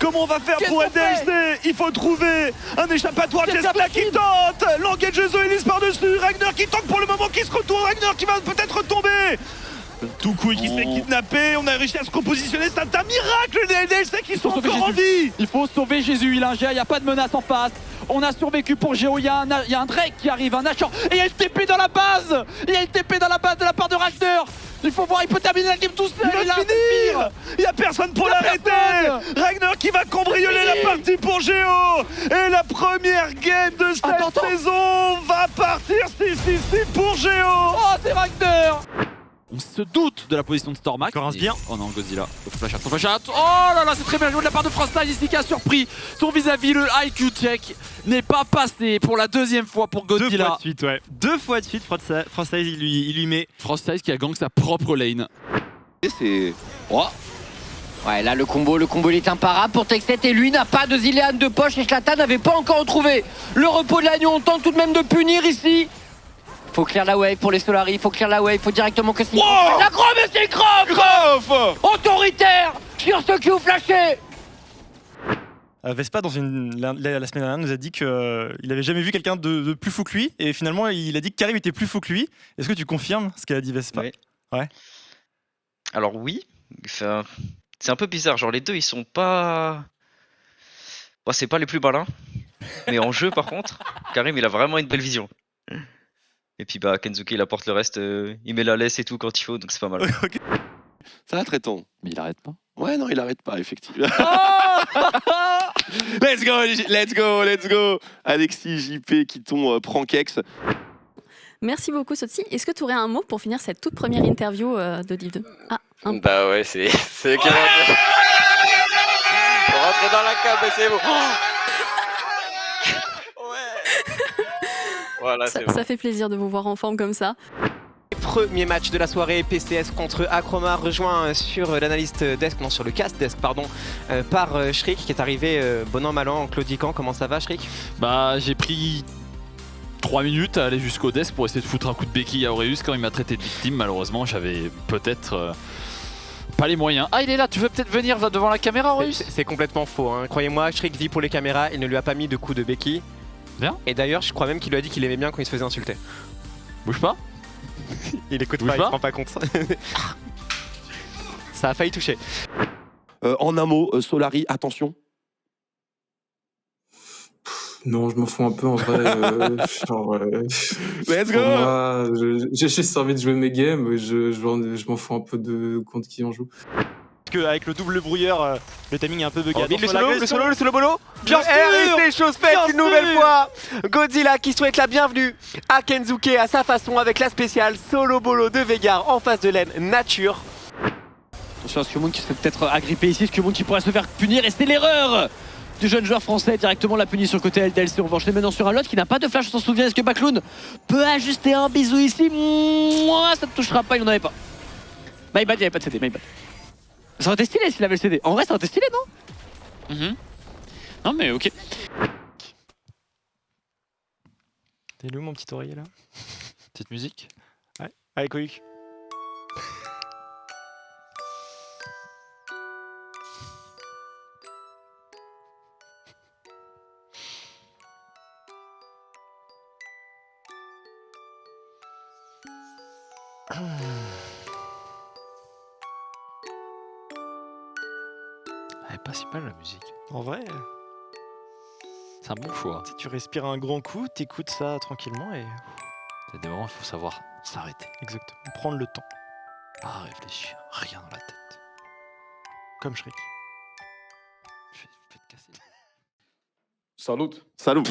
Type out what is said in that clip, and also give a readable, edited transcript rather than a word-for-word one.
Comment on va faire pour LDLC? Il faut trouver un échappatoire. Jeskla qui tente. L'engage de Zoélis par-dessus. Ragnar qui tente pour le moment, qui se retourne. Ragnar qui va peut-être retomber. Toucouille qui se fait kidnapper. On a réussi à se repositionner. C'est un miracle, les LDLC qui sont encore en vie. Il faut sauver Jésus. Il a un jet, il n'y a pas de menace en face. On a survécu pour Géo, il y a un Drake qui arrive, un Nashor, et il y a une TP dans la base. Il y a une TP dans la base de la part de Ragnar. Il faut voir, il peut terminer la game tout seul. Il va finir. Il n'y a personne pour l'arrêter. Ragnar qui va cambrioler la partie pour Géo. Et la première game de cette saison va partir 6-6-6 pour Géo. Oh, c'est Ragnar. On se doute de la position de Stormac. Commence bien. Oh non, Godzilla. Flash out. Oh là là, c'est très bien joué de la part de Frostyle ici qui a surpris son vis-à-vis. Le IQ check n'est pas passé pour la deuxième fois pour Godzilla. 2 fois de suite, ouais. 2 fois de suite, Frostyle il lui met. Frostyle qui a gang sa propre lane. C'est... Oh. Ouais, là le combo il est imparable pour Texet et lui n'a pas de Zilean de poche et Zlatan n'avait pas encore retrouvé le repos de l'agneau. On tente tout de même de punir ici. Faut clear la wave pour les Solari, faut clear la wave, faut directement que c'est... Wow, la Grove, mais c'est Grove autoritaire sur ce Q flashé. Vespa, dans la semaine dernière, nous a dit qu'il n'avait jamais vu quelqu'un de plus fou que lui. Et finalement, il a dit que Karim était plus fou que lui. Est-ce que tu confirmes ce qu'a dit Vespa? Oui. Ouais. Alors oui, c'est un peu bizarre. Genre les deux, ils sont pas... Bon, c'est pas les plus malins. Mais en jeu, par contre, Karim, il a vraiment une belle vision. Et puis bah Kensuke il apporte le reste, il met la laisse et tout quand il faut, donc c'est pas mal. Okay. Ça va, Traiton. Mais il arrête pas. Ouais, non, il arrête pas, effectivement. Let's go. Alexis, JP, Kiton, Prankex. Merci beaucoup, Sotsi. Est-ce que tu aurais un mot pour finir cette toute première interview de Div 2? Ah, un... Bah ouais, c'est qui rentre. On rentre dans la cave, c'est bon. Voilà, ça fait plaisir de vous voir en forme comme ça. Premier match de la soirée, PCS contre Acroma, rejoint sur l'analyste desk, non sur le cast desk pardon, par Shriek qui est arrivé bon an mal an en claudiquant. Comment ça va Shriek? Bah j'ai pris 3 minutes à aller jusqu'au desk pour essayer de foutre un coup de béquille à Aureus quand il m'a traité de victime. Malheureusement j'avais peut-être pas les moyens. Ah il est là, tu veux peut-être venir devant la caméra Aureus? C'est complètement faux, hein. Croyez-moi, Shriek vit pour les caméras, il ne lui a pas mis de coup de béquille. Bien. Et d'ailleurs je crois même qu'il lui a dit qu'il aimait bien quand il se faisait insulter. Bouge pas. Il écoute pas, il se rend pas compte. Ça a failli toucher. En un mot, Solari, attention. Non, je m'en fous un peu en vrai. Let's go. Moi, j'ai juste envie de jouer mes games, je m'en fous un peu de contre qui on joue. Avec le double brouilleur, le timing est un peu bugué. Le solo bolo. Bien sûr, et c'est chose faite une nouvelle fois. Godzilla qui souhaite la bienvenue à Kensuke à sa façon avec la spéciale solo bolo de Vegar en face de laine nature. Attention à Skyomoon qui se fait peut-être agripper ici, Skyomoon qui pourrait se faire punir et c'est l'erreur du jeune joueur français, directement la punie sur le côté LDLC. On va enchaîner maintenant sur un lot qui n'a pas de flash, on s'en souvient. Est-ce que Backloon peut ajuster un bisou ici? Moi ça ne touchera pas, il n'en avait pas. My bad, il n'y avait pas de CD, my bad. Ça aurait été stylé s'il avait le CD. En vrai, ça aurait été stylé, non? Non, mais ok. T'es où mon petit oreiller là? Petite musique? Ouais, allez, Koyuk. Elle est pas si mal la musique. En vrai, c'est un bon choix. Si tu respires un grand coup, t'écoutes ça tranquillement et... Il y a des moments, il faut savoir s'arrêter. Exactement, prendre le temps. Pas réfléchir, rien dans la tête. Comme Shriek. Je vais te casser. Salut.